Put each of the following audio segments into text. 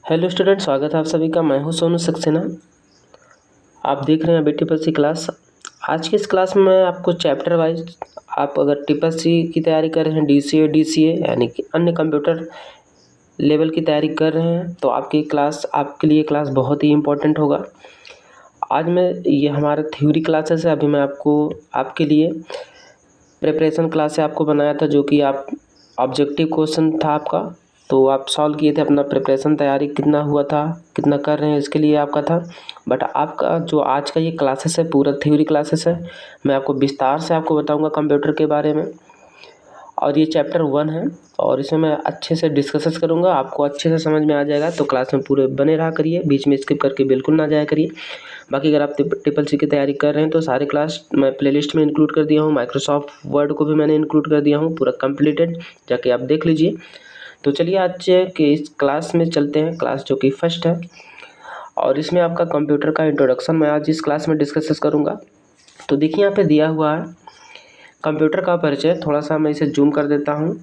Hello student, स्वागत है आप सभी का। मैं हूं सोनू सक्सेना। आप देख रहे हैं अभी ट्रिपल सी क्लास। आज की इस क्लास में मैं आपको चैप्टर वाइज, आप अगर ट्रिपल सी की तैयारी कर रहे हैं, डीसीए यानी कि अन्य कंप्यूटर लेवल की तैयारी कर रहे हैं, तो आपके लिए क्लास बहुत ही इम्पोर्टेंट होगा। आज मैं ये हमारा थ्योरी क्लासेस है। अभी मैं आपके लिए प्रिपरेशन क्लास से आपको बनाया था, जो कि आप ऑब्जेक्टिव क्वेश्चन था आपका, तो आप सॉल्व किए थे। अपना प्रिपरेशन तैयारी कितना हुआ था, कितना कर रहे हैं, इसके लिए आपका था। बट आपका जो आज का ये क्लासेस है, पूरा थ्योरी क्लासेस है। मैं आपको विस्तार से आपको बताऊंगा कंप्यूटर के बारे में, और ये चैप्टर 1 है और इसमें मैं अच्छे से डिस्कसेस करूंगा, आपको अच्छे से समझ में आ जाएगा। तो क्लास में पूरे बने रहा करिए, बीच में स्किप करके बिल्कुल ना जाया करिए। बाकी अगर आप ट्रिपल सी की तैयारी कर रहे हैं तो सारे क्लास मैं प्लेलिस्ट में इंक्लूड कर दिया हूँ। माइक्रोसॉफ्ट वर्ड को भी मैंने इंक्लूड कर दिया हूँ, पूरा कंप्लीटेड, जाके आप देख लीजिए। तो चलिए आज के इस क्लास में चलते हैं, क्लास जो कि फर्स्ट है, और इसमें आपका कंप्यूटर का इंट्रोडक्शन मैं आज इस क्लास में डिस्कस करूँगा। तो देखिए यहाँ पे दिया हुआ है कंप्यूटर का परिचय। थोड़ा सा मैं इसे जूम कर देता हूँ।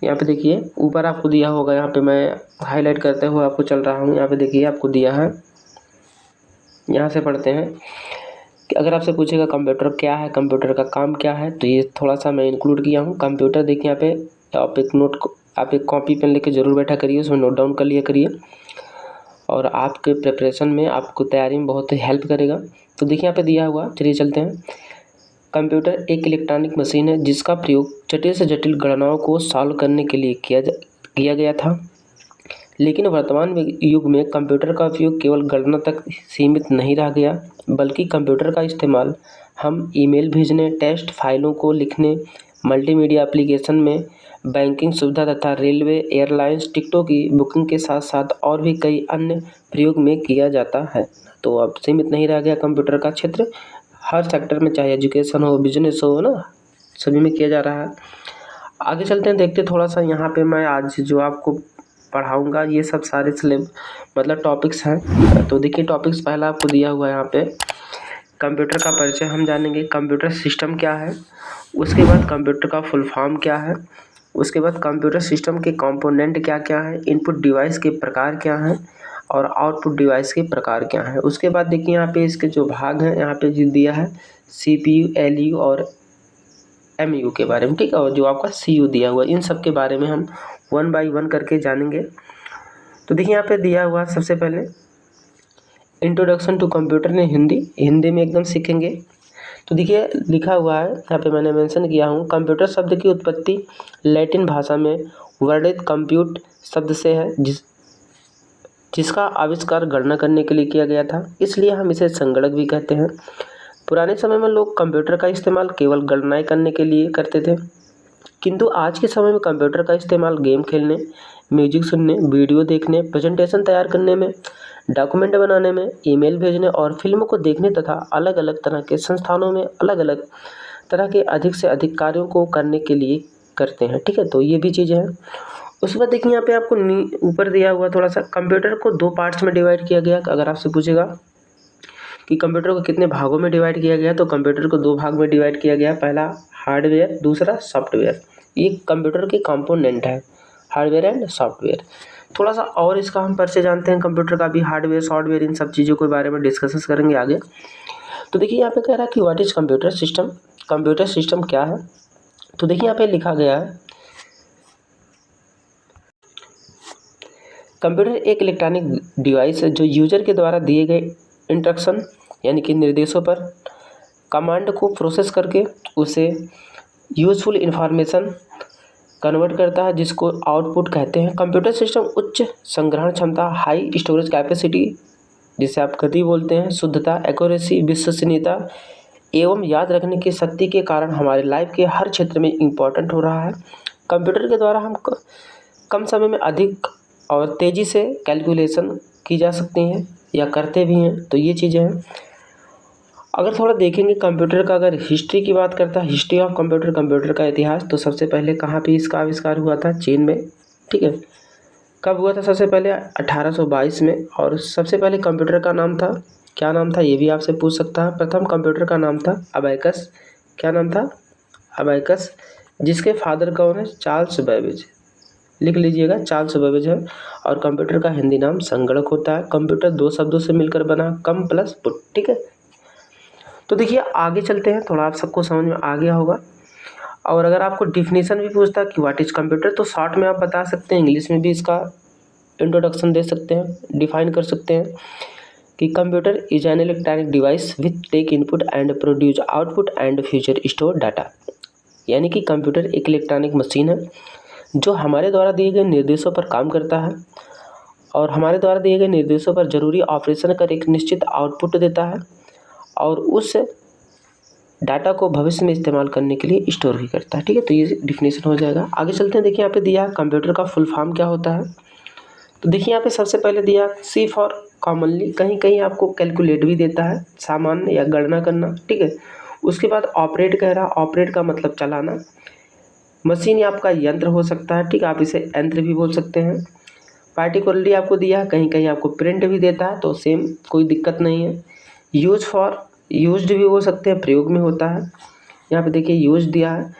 यहाँ पे देखिए ऊपर आपको दिया होगा, यहाँ पे मैं हाईलाइट करते हुए आपको चल रहा हूँ। यहाँ पे देखिए आपको दिया है, यहाँ से पढ़ते हैं कि अगर आपसे पूछेगा कंप्यूटर क्या है, कंप्यूटर का काम क्या है, तो ये थोड़ा सा मैं इंक्लूड किया हूँ। कंप्यूटर देखिए यहाँ पे आप एक कॉपी पेन लेके ज़रूर बैठा करिए, उसमें नोट डाउन कर लिया करिए, और आपके प्रिपरेशन में, आपको तैयारी में बहुत ही हेल्प करेगा। तो देखिए यहाँ पे दिया हुआ, चलिए चलते हैं। कंप्यूटर एक इलेक्ट्रॉनिक मशीन है जिसका प्रयोग जटिल से जटिल गणनाओं को सॉल्व करने के लिए किया गया था। लेकिन वर्तमान युग में कंप्यूटर का उपयोग केवल गणना तक सीमित नहीं रह गया, बल्कि कंप्यूटर का इस्तेमाल हम ईमेल भेजने, टेक्स्ट फाइलों को लिखने, मल्टीमीडिया एप्लीकेशन में, बैंकिंग सुविधा तथा रेलवे, एयरलाइंस टिकटों की बुकिंग के साथ साथ और भी कई अन्य प्रयोग में किया जाता है। तो अब सीमित नहीं रह गया कंप्यूटर का क्षेत्र, हर सेक्टर में, चाहे एजुकेशन हो, बिजनेस हो ना, सभी में किया जा रहा है। आगे चलते हैं, देखते थोड़ा सा। यहाँ पे मैं आज जो आपको पढ़ाऊंगा ये सब सारे मतलब टॉपिक्स हैं। तो देखिए टॉपिक्स पहला आपको दिया हुआ है यहाँ पे, कंप्यूटर का परिचय हम जानेंगे, कंप्यूटर सिस्टम क्या है, उसके बाद कंप्यूटर का फुल फॉर्म क्या है, उसके बाद कंप्यूटर सिस्टम के कंपोनेंट क्या क्या है, इनपुट डिवाइस के प्रकार क्या हैं और आउटपुट डिवाइस के प्रकार क्या हैं। उसके बाद देखिए यहाँ पे इसके जो भाग हैं, यहाँ पे जो दिया है CPU, LU और MU के बारे में, ठीक है, और जो आपका CU दिया हुआ, इन सब के बारे में हम 1 बाय 1 करके जानेंगे। तो देखिए यहाँ पे दिया हुआ सबसे पहले इंट्रोडक्शन टू कंप्यूटर ने हिंदी में एकदम सीखेंगे। तो देखिए लिखा हुआ है यहाँ पे, मैंने मेंशन किया हूँ, कंप्यूटर शब्द की उत्पत्ति लैटिन भाषा में वर्णित कंप्यूट शब्द से है, जिसका आविष्कार गणना करने के लिए किया गया था, इसलिए हम इसे संगणक भी कहते हैं। पुराने समय में लोग कंप्यूटर का इस्तेमाल केवल गणनाएं करने के लिए करते थे, किंतु आज के समय में कंप्यूटर का इस्तेमाल गेम खेलने, म्यूजिक सुनने, वीडियो देखने, प्रेजेंटेशन तैयार करने में, डॉक्यूमेंट बनाने में, ईमेल भेजने और फिल्मों को देखने तथा अलग अलग तरह के संस्थानों में अलग अलग तरह के अधिक से अधिक कार्यों को करने के लिए करते हैं, ठीक है। तो ये भी चीज़ें हैं। उसके बाद देखिए यहाँ पे आपको ऊपर दिया हुआ थोड़ा सा, कंप्यूटर को 2 पार्ट्स में डिवाइड किया गया। अगर आपसे पूछेगा कि कंप्यूटर को कितने भागों में डिवाइड किया गया, तो कंप्यूटर को 2 भाग में डिवाइड किया गया। पहला हार्डवेयर, दूसरा सॉफ्टवेयर। ये कंप्यूटर के कंपोनेंट है, हार्डवेयर एंड सॉफ्टवेयर। थोड़ा सा और इसका हम परिचय जानते हैं कंप्यूटर का भी, हार्डवेयर, सॉफ्टवेयर, इन सब चीज़ों के बारे में डिस्कस करेंगे आगे। तो देखिए यहाँ पे कह रहा है कि what is computer system, computer system क्या है। तो देखिए यहाँ पे लिखा गया है, कंप्यूटर एक इलेक्ट्रॉनिक डिवाइस है जो यूजर के द्वारा दिए गए इंस्ट्रक्शन यानी कि निर्देशों पर कमांड को प्रोसेस करके उसे यूजफुल इंफॉर्मेशन कन्वर्ट करता है, जिसको आउटपुट कहते हैं। कंप्यूटर सिस्टम उच्च संग्रहण क्षमता, हाई स्टोरेज कैपेसिटी, जिसे आप गति बोलते हैं, शुद्धता, एक्यूरेसी, विश्वसनीयता एवं याद रखने की शक्ति के कारण हमारे लाइफ के हर क्षेत्र में इम्पोर्टेंट हो रहा है। कंप्यूटर के द्वारा हम कम समय में अधिक और तेज़ी से कैलकुलेशन की जा सकती हैं या करते भी हैं। तो ये चीज़ें हैं। अगर थोड़ा देखेंगे कंप्यूटर का, अगर हिस्ट्री की बात करता है, हिस्ट्री ऑफ कंप्यूटर, कंप्यूटर का इतिहास, तो सबसे पहले कहाँ पे इसका आविष्कार हुआ था? चीन में, ठीक है। कब हुआ था? सबसे पहले 1822 में। और सबसे पहले कंप्यूटर का नाम था, क्या नाम था, ये भी आपसे पूछ सकता है। प्रथम कंप्यूटर का नाम था अबैकस। क्या नाम था? अबैकस। जिसके फादर कौन है? Charles Babbage. लिख लीजिएगा, चार्ल्स बेबेज है। और कंप्यूटर का हिंदी नाम संगणक होता है। कंप्यूटर 2 शब्दों से मिलकर बना, कम प्लस पुट, ठीक है। तो देखिए आगे चलते हैं, थोड़ा आप सबको समझ में आ गया होगा। और अगर आपको डिफिनीशन भी पूछता है कि व्हाट इज कंप्यूटर, तो शॉर्ट में आप बता सकते हैं, इंग्लिश में भी इसका इंट्रोडक्शन दे सकते हैं, डिफाइन कर सकते हैं कि computer is an electronic device with take input and produce output and future store data. यानी कि कंप्यूटर एक इलेक्ट्रॉनिक मशीन है जो हमारे द्वारा दिए गए निर्देशों पर काम करता है और हमारे द्वारा दिए गए निर्देशों पर जरूरी ऑपरेशन कर एक निश्चित आउटपुट देता है और उस डाटा को भविष्य में इस्तेमाल करने के लिए स्टोर भी करता है, ठीक है। तो ये डिफिनेशन हो जाएगा। आगे चलते हैं, देखिए यहाँ पे दिया कंप्यूटर का फुल फॉर्म क्या होता है। तो देखिए यहाँ पे सबसे पहले दिया सी फॉर कॉमनली, कहीं कहीं आपको कैलकुलेट भी देता है, सामान्य या गणना करना, ठीक है। उसके बाद ऑपरेट कह रहा, ऑपरेट का मतलब चलाना। मशीन या आपका यंत्र हो सकता है, ठीक है, आप इसे यंत्र भी बोल सकते हैं। पार्टिकुलरली आपको दिया, कहीं कहीं आपको प्रिंट भी देता है, तो सेम कोई दिक्कत नहीं है। यूज फॉर, यूज्ड भी हो सकते हैं, प्रयोग में होता है। यहाँ पे देखिए यूज दिया है।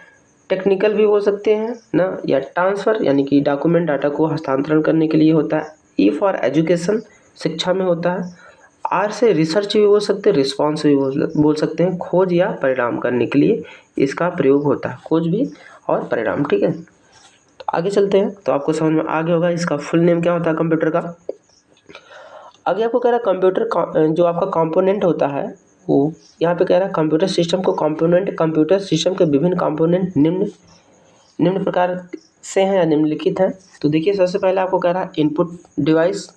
टेक्निकल भी हो सकते हैं ना, या ट्रांसफ़र यानी कि डॉक्यूमेंट डाटा को हस्तांतरण करने के लिए होता है। ई फॉर एजुकेशन, शिक्षा में होता है। आर से रिसर्च भी बोल सकते हैं, रिस्पॉन्स भी बोल सकते हैं, खोज या परिणाम करने के लिए इसका प्रयोग होता है, खोज भी और परिणाम, ठीक है। तो आगे चलते हैं, तो आपको समझ में आ गया होगा इसका फुल नेम क्या होता है कंप्यूटर का। आगे आपको कह रहा है कंप्यूटर जो आपका कंपोनेंट होता है वो यहाँ पे कह रहा है कंप्यूटर सिस्टम को कंपोनेंट, कंप्यूटर सिस्टम के विभिन्न कंपोनेंट निम्न प्रकार से हैं या निम्नलिखित हैं। तो देखिए सबसे पहले आपको कह रहा है इनपुट डिवाइस,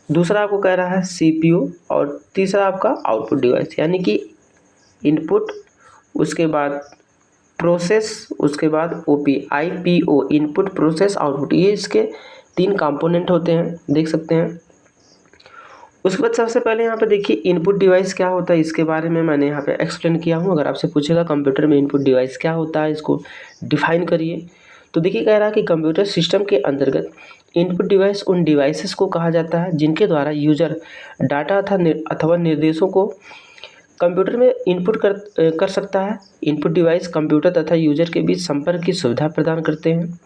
दूसरा आपको कह रहा है सीपीयू और तीसरा आपका आउटपुट डिवाइस। यानी कि इनपुट, उसके बाद प्रोसेस, उसके बाद OP, IPO, input process output, ये इसके 3 कंपोनेंट होते हैं, देख सकते हैं। उसके बाद सबसे पहले यहाँ पे देखिए इनपुट डिवाइस क्या होता है, इसके बारे में मैंने यहाँ पे एक्सप्लेन किया हूँ। अगर आपसे पूछेगा कंप्यूटर में इनपुट डिवाइस क्या होता है, इसको डिफाइन करिए। तो देखिए कह रहा है कि कंप्यूटर सिस्टम के अंतर्गत इनपुट डिवाइस उन डिवाइसेस को कहा जाता है जिनके द्वारा यूजर डाटा अथवा निर्देशों को कंप्यूटर में इनपुट कर सकता है। इनपुट डिवाइस कंप्यूटर तथा यूजर के बीच संपर्क की सुविधा प्रदान करते हैं।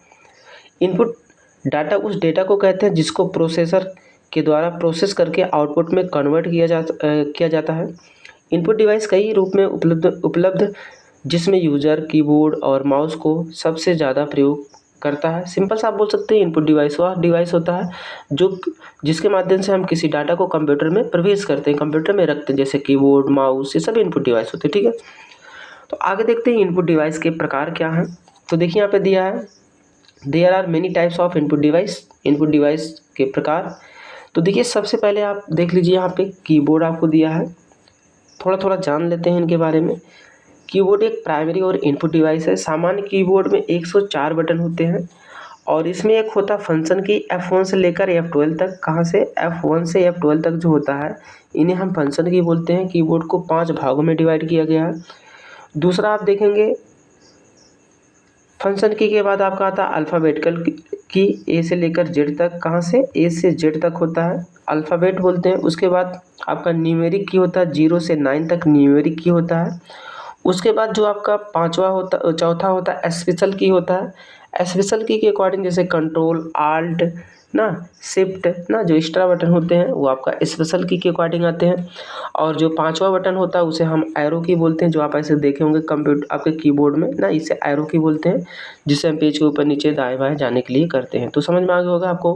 इनपुट डाटा उस डेटा को कहते हैं जिसको प्रोसेसर के द्वारा प्रोसेस करके आउटपुट में कन्वर्ट किया जाता है। इनपुट डिवाइस कई रूप में उपलब्ध जिसमें यूजर कीबोर्ड और माउस को सबसे ज़्यादा प्रयोग करता है। सिंपल सा आप बोल सकते हैं इनपुट डिवाइस वह डिवाइस होता है जिसके माध्यम से हम किसी डाटा को कंप्यूटर में प्रवेश करते हैं, कंप्यूटर में रखते हैं, जैसे कीबोर्ड, माउस, ये सब इनपुट डिवाइस होते हैं, ठीक है। तो आगे देखते हैं इनपुट डिवाइस के प्रकार क्या हैं। तो देखिए यहाँ पे दिया है there are many types of input device, input device के प्रकार। तो देखिए सबसे पहले आप देख लीजिए यहाँ पे कीबोर्ड आपको दिया है, थोड़ा जान लेते हैं इनके बारे में। कीबोर्ड एक प्राइमरी और इनपुट डिवाइस है। सामान्य कीबोर्ड में 104 बटन होते हैं और इसमें एक होता फंक्शन की F1 से लेकर F12 तक। कहाँ से? F1 से F12 तक जो होता है इन्हें हम फंक्शन की बोलते हैं। कीबोर्ड को 5 भागों में डिवाइड किया गया है। दूसरा आप देखेंगे फंक्शन की के बाद आपका आता है अल्फ़ाबेटिकल की, ए से लेकर जेड तक। कहाँ से? ए से जेड तक होता है, अल्फ़ाबेट बोलते हैं। उसके बाद आपका न्यूमेरिक की होता है, 0 से 9 तक न्यूमेरिक की होता है। उसके बाद जो आपका चौथा होता है स्पेशल की होता है। स्पेशल की के अकॉर्डिंग जैसे कंट्रोल, आल्ट ना, शिफ्ट ना, जो एक्स्ट्रा बटन होते हैं वो आपका स्पेशल की के अकॉर्डिंग आते हैं। और जो 5वां बटन होता है उसे हम एरो की बोलते हैं, जो आप ऐसे देखे होंगे कंप्यूटर आपके कीबोर्ड में ना, इसे एरो की बोलते हैं, जिसे हम पेज के ऊपर नीचे दाएं बाएं जाने के लिए करते हैं। तो समझ में आ गया होगा आपको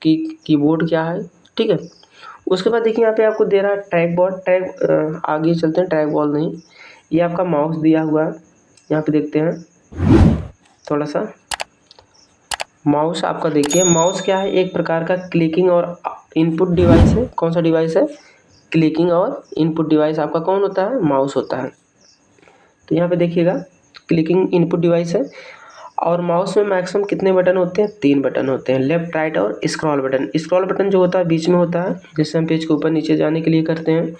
कि कीबोर्ड क्या है, ठीक है। उसके बाद देखिए यहाँ पे आपको दे रहा है ट्रैक बॉल, आगे चलते हैं, ट्रैक बॉल नहीं, ये आपका माउस दिया हुआ है। यहाँ पे देखते हैं थोड़ा सा, माउस आपका देखिए, माउस क्या है? एक प्रकार का क्लिकिंग और इनपुट डिवाइस है। कौन सा डिवाइस है? क्लिकिंग और इनपुट डिवाइस आपका कौन होता है? माउस होता है। तो यहाँ पे देखिएगा क्लिकिंग इनपुट डिवाइस है। और माउस में मैक्सिमम कितने बटन होते हैं? 3 बटन होते हैं, लेफ्ट, राइट और स्क्रॉल बटन। स्क्रॉल बटन जो होता है बीच में होता है, जिससे हम पेज के ऊपर नीचे जाने के लिए करते हैं।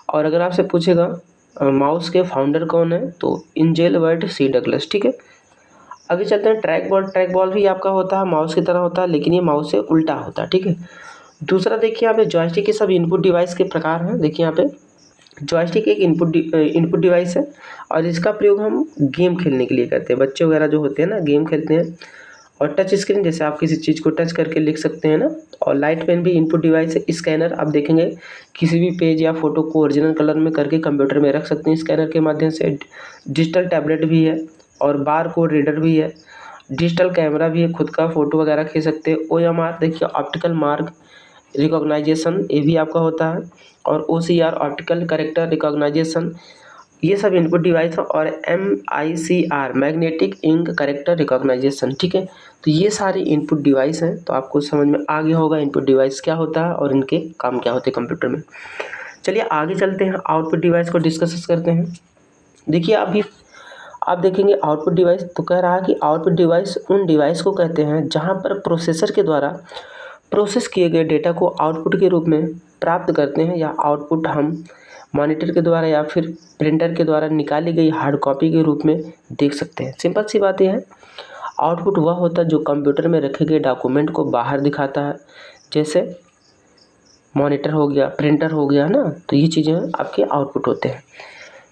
और अगर आपसे पूछेगा माउस के फाउंडर कौन है, तो एंजेल सी डगलस, ठीक है। आगे चलते हैं ट्रैक बॉल। ट्रैक बॉल भी आपका होता है, माउस की तरह होता है, लेकिन ये माउस से उल्टा होता है, ठीक है। दूसरा देखिए यहाँ पे जॉयस्टिक के सब इनपुट डिवाइस के प्रकार हैं। देखिए यहाँ पे जॉयस्टिक एक इनपुट डिवाइस है और इसका प्रयोग हम गेम खेलने के लिए करते हैं। बच्चे वगैरह जो होते हैं ना, गेम खेलते हैं और टच स्क्रीन जैसे आप किसी चीज़ को टच करके लिख सकते हैं ना। और लाइट पेन भी इनपुट डिवाइस है। स्कैनर आप देखेंगे किसी भी पेज या फोटो को ओरिजिनल कलर में करके कंप्यूटर में रख सकते हैं स्कैनर के माध्यम से। डिजिटल टैबलेट भी है और बार कोड रीडर भी है। डिजिटल कैमरा भी है, खुद का फ़ोटो वगैरह खींच सकते हैं। OMR देखिए ऑप्टिकल मार्क रिकॉग्नाइजेशन ये भी आपका होता है। और OCR ऑप्टिकल कैरेक्टर रिकॉग्नाइजेशन ये सब इनपुट डिवाइस है। और MICR magnetic ink character recognization, ठीक है। तो ये सारे इनपुट डिवाइस हैं। तो आपको समझ में आ गया होगा इनपुट डिवाइस क्या होता है और इनके काम क्या होते हैं कंप्यूटर में। चलिए आगे चलते हैं, आउटपुट डिवाइस को डिस्कस करते हैं। देखिए अभी आप देखेंगे आउटपुट डिवाइस तो कह रहा है कि आउटपुट डिवाइस उन डिवाइस को कहते हैं जहां पर प्रोसेसर के द्वारा प्रोसेस किए गए डेटा को आउटपुट के रूप में प्राप्त करते हैं, या आउटपुट हम मॉनिटर के द्वारा या फिर प्रिंटर के द्वारा निकाली गई हार्ड कॉपी के रूप में देख सकते हैं। सिंपल सी बात यह है, आउटपुट वह होता है जो कंप्यूटर में रखे गए डॉक्यूमेंट को बाहर दिखाता है, जैसे मॉनिटर हो गया, प्रिंटर हो गया ना। तो ये चीज़ें आपके आउटपुट होते हैं।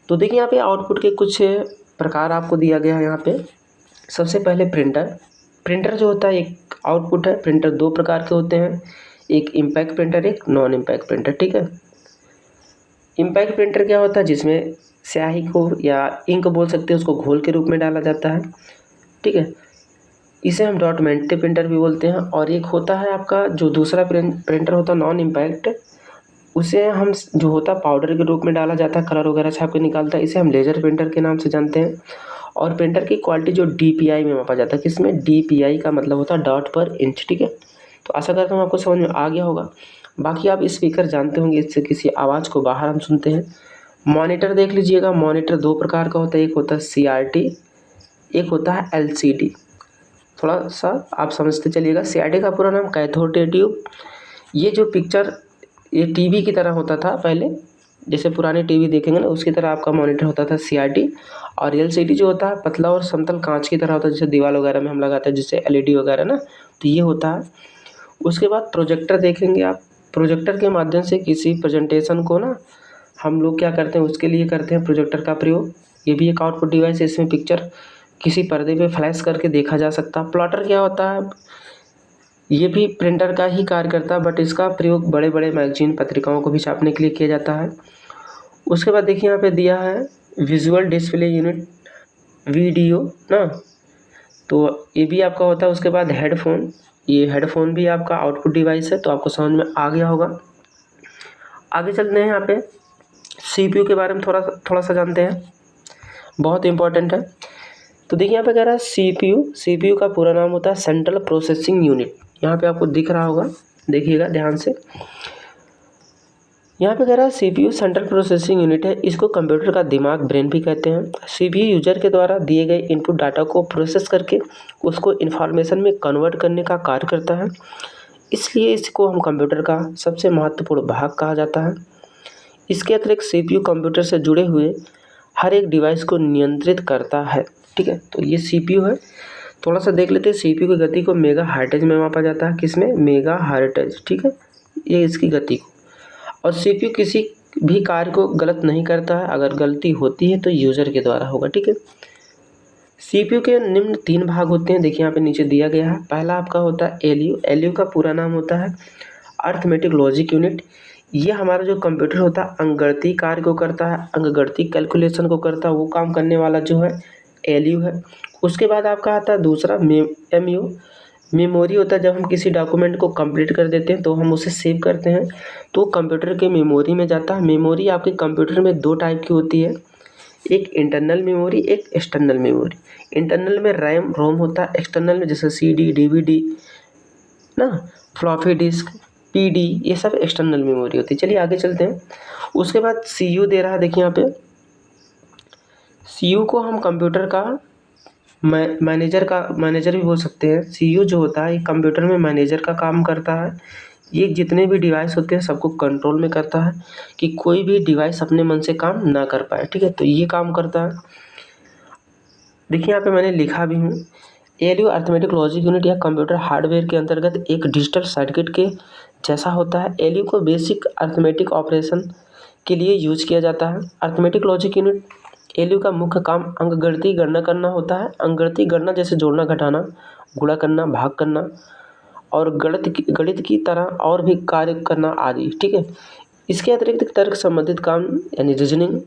तो देखिए यहाँ पे आउटपुट के कुछ प्रकार आपको दिया गया है यहाँ पे। सबसे पहले प्रिंटर जो होता है एक आउटपुट है। प्रिंटर दो प्रकार के होते हैं, एक इम्पैक्ट प्रिंटर, एक नॉन इम्पैक्ट प्रिंटर, ठीक है। इम्पैक्ट प्रिंटर क्या होता है, जिसमें स्याही को या इंक बोल सकते हैं उसको घोल के रूप में डाला जाता है, ठीक है। इसे हम डॉट मेंटिव प्रिंटर भी बोलते हैं। और एक होता है आपका जो दूसरा प्रिंटर होता है नॉन इम्पैक्ट, उसे हम जो होता है पाउडर के रूप में डाला जाता है, कलर वगैरह छाप के निकालता है। इसे हम लेजर प्रिंटर के नाम से जानते हैं। और प्रिंटर की क्वालिटी जो DPI में मापा जाता है, किसमें, DPI का मतलब होता है डॉट पर इंच, ठीक है। तो आशा करता हूँ आपको समझ में आ गया होगा। बाकी आप स्पीकर जानते होंगे, इससे किसी आवाज़ को बाहर हम सुनते हैं। मॉनिटर देख लीजिएगा, मॉनिटर दो प्रकार का होता है, एक होता है CRT, एक होता है LCD। थोड़ा सा आप समझते चलिएगा। CRT का पूरा नाम कैथोड रे ट्यूब। ये जो पिक्चर ये टीवी की तरह होता था पहले, जैसे पुराने टीवी देखेंगे ना उसकी तरह आपका मॉनिटर होता था CRT। और LCD जो होता है पतला और समतल कांच की तरह होता है, जैसे दीवार वगैरह में हम लगाते हैं जिससे LED वगैरह ना, तो ये होता है। उसके बाद प्रोजेक्टर देखेंगे आप। प्रोजेक्टर के माध्यम से किसी प्रेजेंटेशन को ना हम लोग क्या करते हैं, उसके लिए करते हैं प्रोजेक्टर का प्रयोग। ये भी एक आउटपुट डिवाइस है, इसमें पिक्चर किसी पर्दे पे फ्लैश करके देखा जा सकता है। प्लॉटर क्या होता है, ये भी प्रिंटर का ही कार्य करता है, बट इसका प्रयोग बड़े बड़े मैगजीन पत्रिकाओं को भी छापने के लिए किया जाता है। उसके बाद देखिए यहाँ पे दिया है विजुअल डिस्प्ले यूनिट, वीडियो ना, तो ये भी आपका होता है। उसके बाद हेडफोन, ये हेडफोन भी आपका आउटपुट डिवाइस है। तो आपको समझ में आ गया होगा। आगे चलते हैं, यहाँ पे CPU के बारे में थोड़ा सा जानते हैं, बहुत इंपॉर्टेंट है। तो देखिए यहाँ पे कह रहा है CPU का पूरा नाम होता है सेंट्रल प्रोसेसिंग यूनिट। यहाँ पे आपको दिख रहा होगा, देखिएगा ध्यान से। यहाँ पे कह रहा है CPU सेंट्रल प्रोसेसिंग यूनिट है। इसको कंप्यूटर का दिमाग, ब्रेन भी कहते हैं। CPU यूजर के द्वारा दिए गए इनपुट डाटा को प्रोसेस करके उसको इन्फॉर्मेशन में कन्वर्ट करने का कार्य करता है, इसलिए इसको हम कंप्यूटर का सबसे महत्वपूर्ण भाग कहा जाता है। इसके अतिरिक्त CPU कंप्यूटर से जुड़े हुए हर एक डिवाइस को नियंत्रित करता है, ठीक है। तो ये CPU है। थोड़ा सा देख लेते हैं, CPU की गति को मेगा हर्ट्ज में मापा जाता है, किसमें, मेगा हर्ट्ज, ठीक है, ये इसकी गति को। और CPU किसी भी कार्य को गलत नहीं करता है, अगर गलती होती है तो यूज़र के द्वारा होगा, ठीक है। CPU के निम्न 3 भाग होते हैं, देखिए यहाँ पे नीचे दिया गया है। पहला आपका होता है LU का पूरा नाम होता है अर्थमेटिक लॉजिक यूनिट। ये हमारा जो कंप्यूटर होता है अंकगणितीय कार्य को करता है, अंकगणितीय कैलकुलेशन को करता है, वो काम करने वाला जो है LU है। उसके बाद आपका आता है दूसरा MU, मेमोरी होता है। जब हम किसी डॉक्यूमेंट को कंप्लीट कर देते हैं तो हम उसे सेव करते हैं, तो कंप्यूटर के मेमोरी में जाता है। मेमोरी आपके कंप्यूटर में 2 टाइप की होती है, एक इंटरनल मेमोरी, एक एक्सटर्नल मेमोरी। इंटरनल में रैम रोम होता है, एक्सटर्नल में जैसे CD DVD ना, फ्लॉपी डिस्क PD, ये सब एक्सटर्नल मेमोरी होती है। चलिए आगे चलते हैं। उसके बाद CU दे रहा है, देखिए यहाँ पे CU को हम कंप्यूटर का मैनेजर भी बोल सकते हैं। CPU जो होता है ये कंप्यूटर में मैनेजर का काम करता है। ये जितने भी डिवाइस होते हैं सबको कंट्रोल में करता है कि कोई भी डिवाइस अपने मन से काम ना कर पाए, ठीक है। तो ये काम करता है। देखिए यहाँ पे मैंने लिखा भी हूँ, ALU अर्थमेटिक लॉजिक यूनिट या कंप्यूटर हार्डवेयर के अंतर्गत एक डिजिटल सर्किट के जैसा होता है। ALU को बेसिक अर्थमेटिक ऑपरेशन के लिए यूज किया जाता है। अर्थमेटिक लॉजिक यूनिट ALU का मुख्य काम अंकगणितीय गणना करना होता है। अंकगणितीय गणना जैसे जोड़ना, घटाना, गुणा करना, भाग करना और गणित की तरह और भी कार्य करना आदि। ठीक है। इसके अतिरिक्त तर्क संबंधित काम यानी रीजनिंग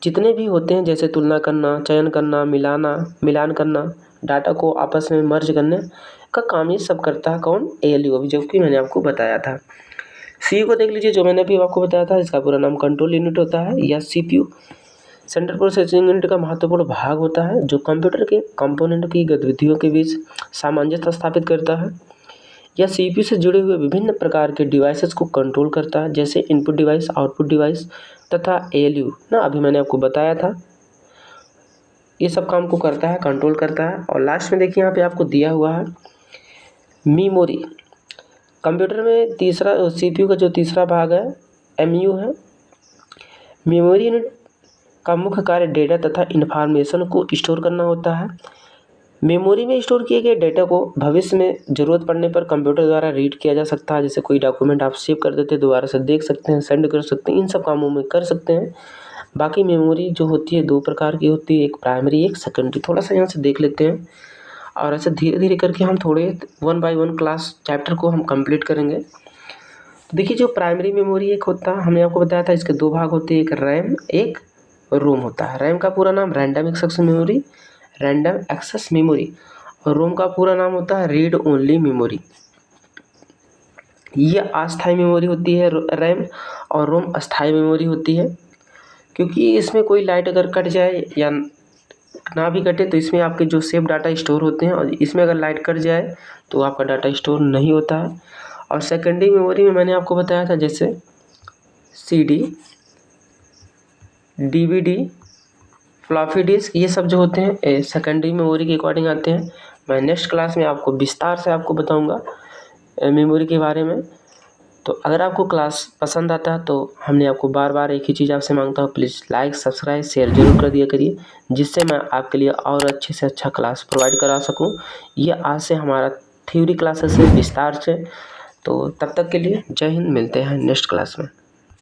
जितने भी होते हैं, जैसे तुलना करना, चयन करना, मिलान करना, डाटा को आपस में मर्ज करने का काम ये सब करता है कौन? ALU, अभी जो कि मैंने आपको बताया था। CPU को देख लीजिए, जो मैंने अभी आपको बताया था, इसका पूरा नाम कंट्रोल यूनिट होता है या CPU सेंट्रल प्रोसेसिंग यूनिट का महत्वपूर्ण भाग होता है, जो कंप्यूटर के कंपोनेंट की गतिविधियों के बीच सामंजस्य स्थापित करता है। यह CPU से जुड़े हुए विभिन्न प्रकार के डिवाइसेस को कंट्रोल करता है, जैसे इनपुट डिवाइस, आउटपुट डिवाइस तथा ALU ना, अभी मैंने आपको बताया था। ये सब काम को करता है, कंट्रोल करता है। और लास्ट में देखिए यहाँ पे आपको दिया हुआ है मेमोरी। कंप्यूटर में तीसरा CPU का जो तीसरा भाग है MU है। मेमोरी यूनिट का मुख्य कार्य डेटा तथा इन्फॉर्मेशन को स्टोर करना होता है। मेमोरी में स्टोर किए गए डेटा को भविष्य में ज़रूरत पड़ने पर कंप्यूटर द्वारा रीड किया जा सकता है। जैसे कोई डॉक्यूमेंट आप सेव कर देते हैं, दोबारा से देख सकते हैं, सेंड कर सकते हैं, इन सब कामों में कर सकते हैं। बाकी मेमोरी जो होती है दो प्रकार की होती है, एक प्राइमरी, एक सेकेंडरी। थोड़ा सा यहाँ से देख लेते हैं और ऐसे धीरे धीरे करके हम थोड़े 1 बाय 1 क्लास चैप्टर को हम कंप्लीट करेंगे। तो देखिए, जो प्राइमरी मेमोरी एक होता है, हमने आपको बताया था इसके दो भाग होते हैं, एक रैम, एक रोम होता है। रैम का पूरा नाम random access memory, random access memory, और रोम का पूरा नाम होता है रीड ओनली मेमोरी। ये अस्थायी मेमोरी होती है रैम, और रोम अस्थायी मेमोरी होती है, क्योंकि इसमें कोई लाइट अगर कट जाए या ना भी कटे तो इसमें आपके जो सेव डाटा स्टोर होते हैं, और इसमें अगर लाइट कट जाए तो आपका डाटा स्टोर नहीं होता है। और सेकेंडरी मेमोरी में मैंने आपको बताया था, जैसे CD, DVD, फ्लॉपी डिस्क, ये सब जो होते हैं सेकेंडरी मेमोरी के अकॉर्डिंग आते हैं। मैं नेक्स्ट क्लास में आपको विस्तार से आपको बताऊंगा मेमोरी के बारे में। तो अगर आपको क्लास पसंद आता है तो हमने आपको बार बार एक ही चीज़ आपसे मांगता हूँ, प्लीज़ लाइक, सब्सक्राइब, शेयर जरूर कर दिया करिए, जिससे मैं आपके लिए और अच्छे से अच्छा क्लास प्रोवाइड करा सकूँ। ये आज से हमारा थ्योरी क्लासेस है विस्तार से। तो तब तक के लिए जय हिंद, मिलते हैं नेक्स्ट क्लास में।